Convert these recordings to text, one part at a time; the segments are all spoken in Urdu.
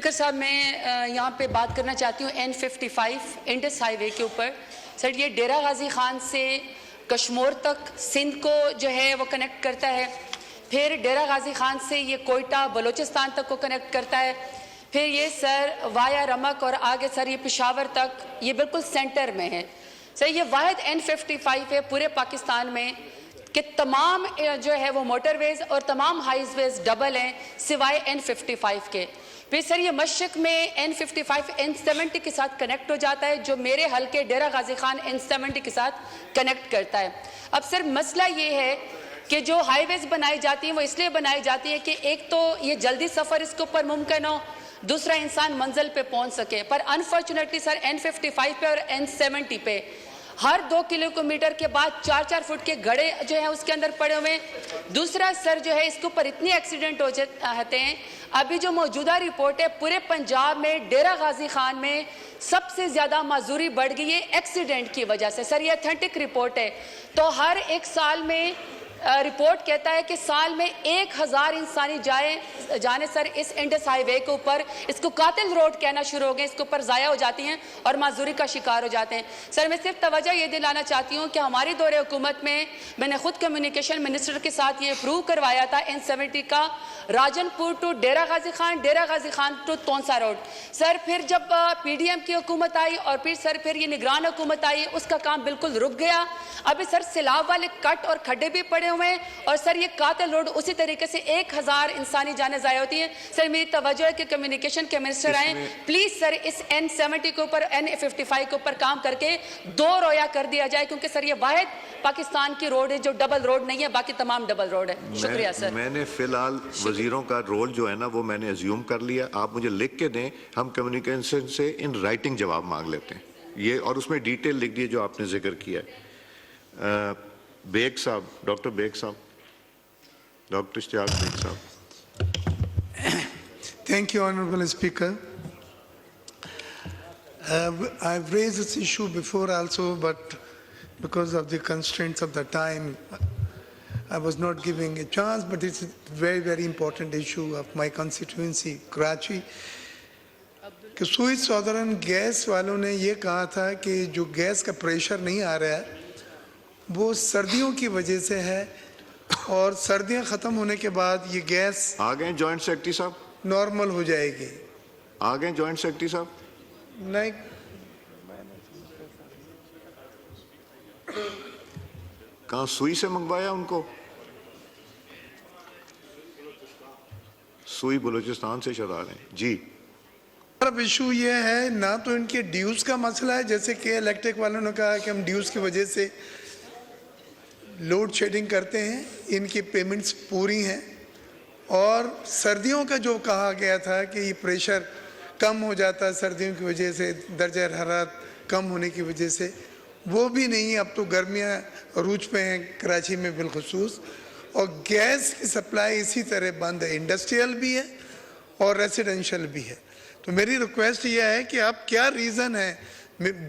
اسپیکر صاحب میں یہاں پہ بات کرنا چاہتی ہوں N55 انڈس ہائی وے کے اوپر. سر یہ ڈیرہ غازی خان سے کشمور تک سندھ کو جو ہے وہ کنیکٹ کرتا ہے, پھر ڈیرہ غازی خان سے یہ کوئٹہ بلوچستان تک کو کنیکٹ کرتا ہے, پھر یہ سر وایا رمک اور آگے سر یہ پشاور تک, یہ بالکل سینٹر میں ہے. سر یہ واحد N55 ہے پورے پاکستان میں کہ تمام جو ہے وہ موٹر ویز اور تمام ہائیز ویز ڈبل ہیں سوائے N55 کے. پھر سر یہ مشرق میں N55 N70 کے ساتھ کنیکٹ ہو جاتا ہے جو میرے حلقے ڈیرہ غازی خان N70 کے ساتھ کنیکٹ کرتا ہے. اب سر مسئلہ یہ ہے کہ جو ہائی ویز بنائی جاتی ہیں وہ اس لیے بنائی جاتی ہیں کہ ایک تو یہ جلدی سفر اس کے اوپر ممکن ہو, دوسرا انسان منزل پہ پہنچ سکے. پر انفارچونیٹلی سر N55 پہ اور N70 پہ ہر 2 کلومیٹر کے بعد 4-4 فٹ کے گڑھے جو ہیں اس کے اندر پڑے ہوئے ہیں. دوسرا سر جو ہے اس کے اوپر اتنے ایکسیڈنٹ ہو جاتے ہیں. ابھی جو موجودہ رپورٹ ہے پورے پنجاب میں ڈیرہ غازی خان میں سب سے زیادہ معذوری بڑھ گئی ہے ایکسیڈنٹ کی وجہ سے. سر یہ اتھینٹک رپورٹ ہے. تو ہر ایک سال میں رپورٹ کہتا ہے کہ سال میں 1000 انسانی جانے سر اس انڈس ہائی وے کے اوپر, اس کو قاتل روڈ کہنا شروع ہو گئے, اس کے اوپر ضائع ہو جاتی ہیں اور معذوری کا شکار ہو جاتے ہیں. سر میں صرف توجہ یہ دلانا چاہتی ہوں کہ ہماری دور حکومت میں نے خود کمیونیکیشن منسٹر کے ساتھ یہ اپروو کروایا تھا N70 کا Rajanpur to Dera Ghazi Khan to Taunsa road. Sir پھر جب PDM کی حکومت آئی اور پھر یہ نگران حکومت آئی, اس کا کام بالکل رک گیا. ابھی سر سیلاب والے کٹ اور کھڈے بھی پڑے ہوئے ہیں اور سر یہ قاتل روڈ اسی طریقے سے 1000 انسانی جانیں ضائع ہوتی ہیں. سر میری توجہ ہے کہ کمیونیکیشن کے منسٹر آئیں, پلیز سر اس N70 کے اوپر N55 کے اوپر کام کر کے 2 رویا کر دیا جائے, کیونکہ سر یہ واحد پاکستان کی روڈ ہے جو ڈبل روڈ نہیں ہے, باقی تمام ڈبل روڈ ہے. شکریہ سر. میں نے فی الحال وزیروں کا رول جو ہے نا وہ میں نے ازیوم کر لیا. آپ مجھے لکھ کے دیں, ہم کمیونیکیشن سے ان رائٹنگ جواب مانگ لیتے ہیں یہ, اور اس میں ڈیٹیل لکھ دیے جو آپ نے ذکر کیا ہے. بیگ صاحب, ڈاکٹر بیگ صاحب, ڈاکٹر اشتیاق بیگ صاحب. Thank you, Honorable Speaker. I've raised this issue before also, but because of the constraints of the time, I was not giving a chance, but it's a very, very important issue of my constituency, Karachi. کہ سوئی سودرن گیس والوں نے یہ کہا تھا کہ جو گیس کا پریشر نہیں آ رہا ہے وہ سردیوں کی وجہ سے ہے, اور سردیاں ختم ہونے کے بعد یہ گیس آگئے جوائنٹ سیکرٹری صاحب, نارمل ہو جائے گی. آگئے جوائنٹ سیکرٹری صاحب. نہیں, کہاں سوئی سے منگوایا ان کو؟ سوئی بلوچستان سے شاید آ رہے ہیں. جی اب ایشو یہ ہے نہ تو ان کے ڈیوز کا مسئلہ ہے, جیسے کہ الیکٹرک والوں نے کہا کہ ہم ڈیوز کی وجہ سے لوڈ شیڈنگ کرتے ہیں, ان کی پیمنٹس پوری ہیں, اور سردیوں کا جو کہا گیا تھا کہ یہ پریشر کم ہو جاتا ہے سردیوں کی وجہ سے, درجہ حرارت کم ہونے کی وجہ سے, وہ بھی نہیں. اب تو گرمیاں عروج پہ ہیں کراچی میں بالخصوص, اور گیس کی سپلائی اسی طرح بند ہے, انڈسٹریل بھی ہے اور ریسیڈنشل بھی ہے. تو میری ریکویسٹ یہ ہے کہ آپ کیا ریزن ہے,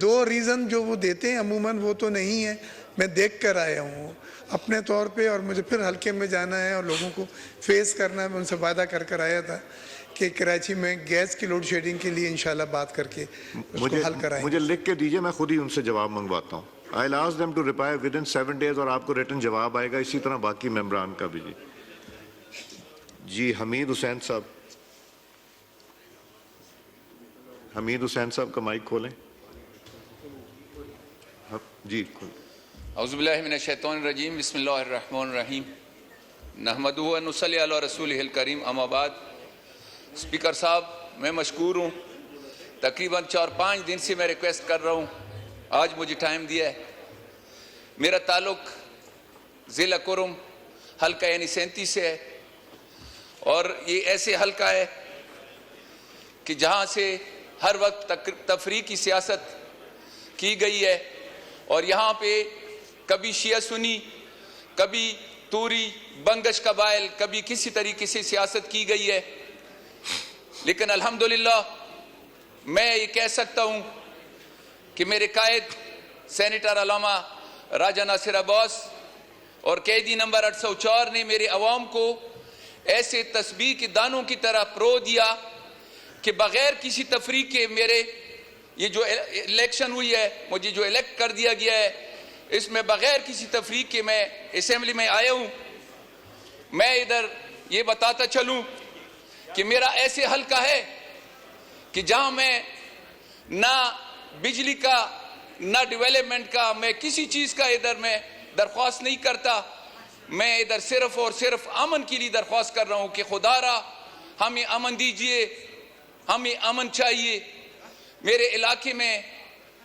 2 ریزن جو وہ دیتے ہیں عموماً وہ تو نہیں ہے, میں دیکھ کر آیا ہوں اپنے طور پہ, اور مجھے پھر حلقے میں جانا ہے اور لوگوں کو فیس کرنا ہے. میں ان سے وعدہ کر آیا تھا کہ کراچی میں گیس کی لوڈ شیڈنگ کے لیے انشاءاللہ بات کر کے اس کو حل کرائیں. مجھے لکھ کے دیجئے, میں خود ہی ان سے جواب منگواتا ہوں. I'll ask them to reply within 7 days, اور آپ کو ریٹن جواب آئے گا. اسی طرح باقی ممبران کا بھی. جی حمید حسین صاحب, حمید حسین صاحب کا مائک کھولیں. جی اعوذ باللہ من الشیطان الرجیم, بسم اللہ الرحمن الرحیم, نحمدہ و نصلی علی رسولہ الکریم, اما بعد. اسپیکر صاحب میں مشکور ہوں, تقریباً 4-5 دن سے میں ریکویسٹ کر رہا ہوں, آج مجھے ٹائم دیا ہے. میرا تعلق ضلع کرم حلقہ N37 سے ہے, اور یہ ایسے حلقہ ہے کہ جہاں سے ہر وقت تفریق کی سیاست کی گئی ہے, اور یہاں پہ کبھی شیعہ سنی, کبھی توری بنگش قبائل, کبھی کسی طریقے سے سیاست کی گئی ہے. لیکن الحمدللہ میں یہ کہہ سکتا ہوں کہ میرے قائد سینیٹر علامہ راجہ ناصر عباس اور قیدی نمبر 804 نے میرے عوام کو ایسے تسبیح کے دانوں کی طرح پرو دیا کہ بغیر کسی تفریق کے میرے یہ جو الیکشن ہوئی ہے, مجھے جو الیکٹ کر دیا گیا ہے, اس میں بغیر کسی تفریق کے میں اسمبلی میں آیا ہوں. میں ادھر یہ بتاتا چلوں کہ میرا ایسے حلقہ ہے کہ جہاں میں نہ بجلی کا نہ ڈیولپمنٹ کا, میں کسی چیز کا ادھر میں درخواست نہیں کرتا. میں ادھر صرف اور صرف امن کے لیے درخواست کر رہا ہوں کہ خدا را ہمیں امن دیجئے, ہمیں امن چاہیے. میرے علاقے میں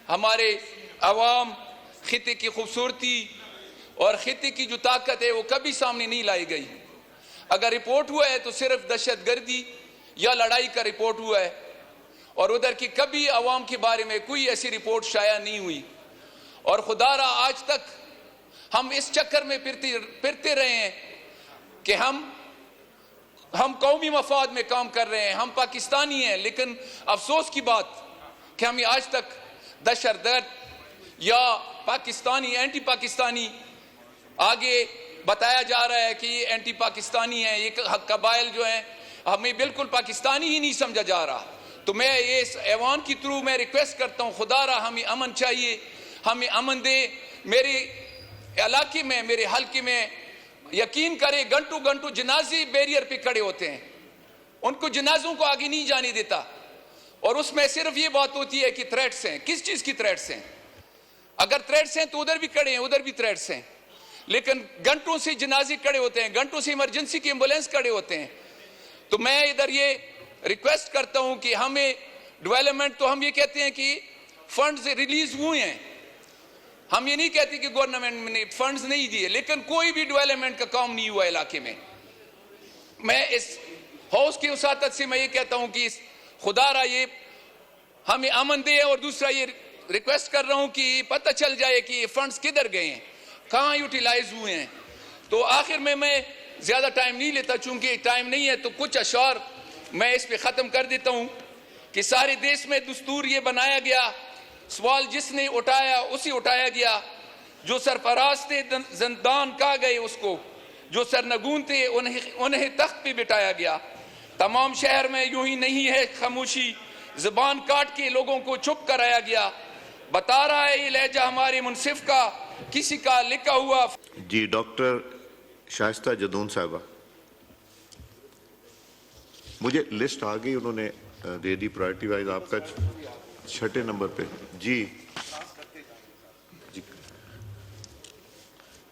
ہمارے عوام خطے کی خوبصورتی اور خطے کی جو طاقت ہے وہ کبھی سامنے نہیں لائی گئی. اگر رپورٹ ہوا ہے تو صرف دہشت گردی یا لڑائی کا رپورٹ ہوا ہے, اور ادھر کی کبھی عوام کے بارے میں کوئی ایسی رپورٹ شائع نہیں ہوئی. اور خدا را آج تک ہم اس چکر میں پھرتے رہے ہیں کہ ہم قومی مفاد میں کام کر رہے ہیں, ہم پاکستانی ہیں, لیکن افسوس کی بات کہ ہمیں آج تک دہشت گرد یا پاکستانی اینٹی پاکستانی آگے بتایا جا رہا ہے کہ یہ اینٹی پاکستانی ہیں, یہ قبائل جو ہیں ہمیں بالکل پاکستانی ہی نہیں سمجھا جا رہا. تو میں یہ اس ایوان کی تھرو میں ریکویسٹ کرتا ہوں, خدا را ہمیں امن چاہیے, ہمیں امن دے. میرے علاقے میں, میرے حلقے میں یقین کرے گھنٹوں گھنٹوں جنازے بیریئر پہ کھڑے ہوتے ہیں, ان کو جنازوں کو آگے نہیں جانے دیتا. اور اس میں صرف یہ بات ہوتی ہے کہ تھریٹس ہیں. کس چیز کی تھریٹس ہیں؟ اگر تھریٹس ہیں تو ادھر بھی کھڑے ہیں, ادھر بھی تھریٹس ہیں, لیکن گھنٹوں سے جنازے کھڑے ہوتے ہیں, گھنٹوں سے ایمرجنسی کی ایمبولینس کھڑے ہوتے ہیں. تو میں ادھر یہ ریکویسٹ کرتا ہوں کہ ہمیں ڈیولپمنٹ, تو ہم یہ کہتے ہیں کہ فنڈز ریلیز ہوئے ہیں, ہم یہ نہیں کہتے کہ گورنمنٹ نے فنڈز نہیں دیے, لیکن کوئی بھی ڈیولپمنٹ کا کام نہیں ہوا علاقے میں. میں اس ہاؤس کی وساطت سے میں یہ کہتا ہوں کہ خدا را یہ ہمیں امن دے, اور دوسرا یہ ریکویسٹ کر رہا ہوں کہ پتہ چل جائے کہ یہ فنڈز کدھر گئے ہیں, کہاں یوٹیلائز ہوئے ہیں. تو آخر میں زیادہ ٹائم نہیں لیتا, چونکہ ٹائم نہیں ہے, تو کچھ اشعار میں اس پہ ختم کر دیتا ہوں کہ سارے دیش میں دستور یہ بنایا گیا, سوال جس نے اٹھایا اسی اٹھایا گیا, جو سرفراز تھے زندان کہا گئے اس کو, جو سرنگون تھے انہیں تخت پہ بٹھایا گیا. تمام شہر میں یوں ہی نہیں ہے خاموشی, زبان کاٹ کے لوگوں کو چپ کرایا گیا. بتا رہا ہے یہ لہجہ ہمارے منصف کا, کسی کا لکھا ہوا. جی ڈاکٹر شائستہ جدون صاحبہ, مجھے لسٹ آ گئی, انہوں نے دے دی پرائرٹی وائز, آپ کا 6 نمبر پہ. جی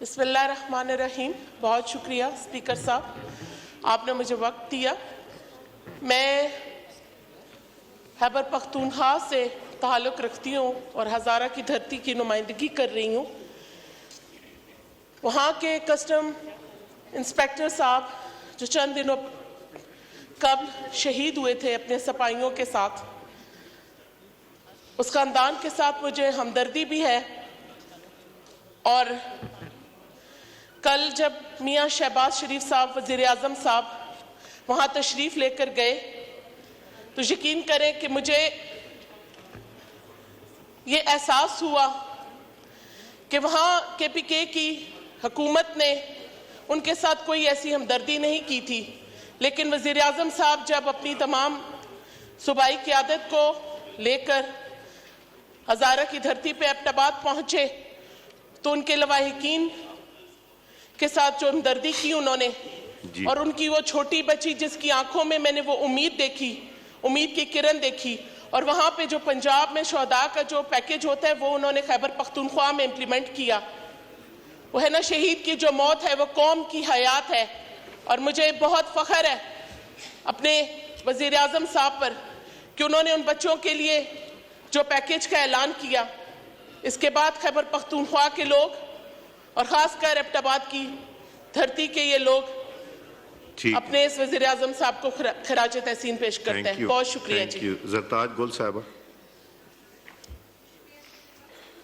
بسم اللہ الرحمن الرحیم. بہت شکریہ اسپیکر صاحب, آپ نے مجھے وقت دیا. میں خیبر پختونخوا سے تعلق رکھتی ہوں اور ہزارہ کی دھرتی کی نمائندگی کر رہی ہوں. وہاں کے کسٹم انسپیکٹر صاحب جو چند دنوں قبل شہید ہوئے تھے اپنے سپاہیوں کے ساتھ, اس خاندان کے ساتھ مجھے ہمدردی بھی ہے. اور کل جب میاں شہباز شریف صاحب وزیر اعظم صاحب وہاں تشریف لے کر گئے, تو یقین کریں کہ مجھے یہ احساس ہوا کہ وہاں کے پی کے کی حکومت نے ان کے ساتھ کوئی ایسی ہمدردی نہیں کی تھی, لیکن وزیر اعظم صاحب جب اپنی تمام صوبائی قیادت کو لے کر ہزارہ کی دھرتی پہ ایبٹ آباد پہنچے, تو ان کے لواحقین کے ساتھ جو ہمدردی کی انہوں نے, اور ان کی وہ چھوٹی بچی جس کی آنکھوں میں نے وہ امید دیکھی, امید کی کرن دیکھی, اور وہاں پہ جو پنجاب میں شہداء کا جو پیکج ہوتا ہے وہ انہوں نے خیبر پختونخوا میں امپلیمنٹ کیا. وہ ہے نا, شہید کی جو موت ہے وہ قوم کی حیات ہے. اور مجھے بہت فخر ہے اپنے وزیر اعظم صاحب پر کہ انہوں نے ان بچوں کے لیے جو پیکج کا اعلان کیا. اس کے بعد خیبر پختونخوا کے لوگ اور خاص کر ایبٹ آباد کی دھرتی کے یہ لوگ اپنے اس وزیر اعظم صاحب کو خراج تحسین پیش کرتے ہیں. بہت شکریہ. جی زرتاج گل صاحبہ.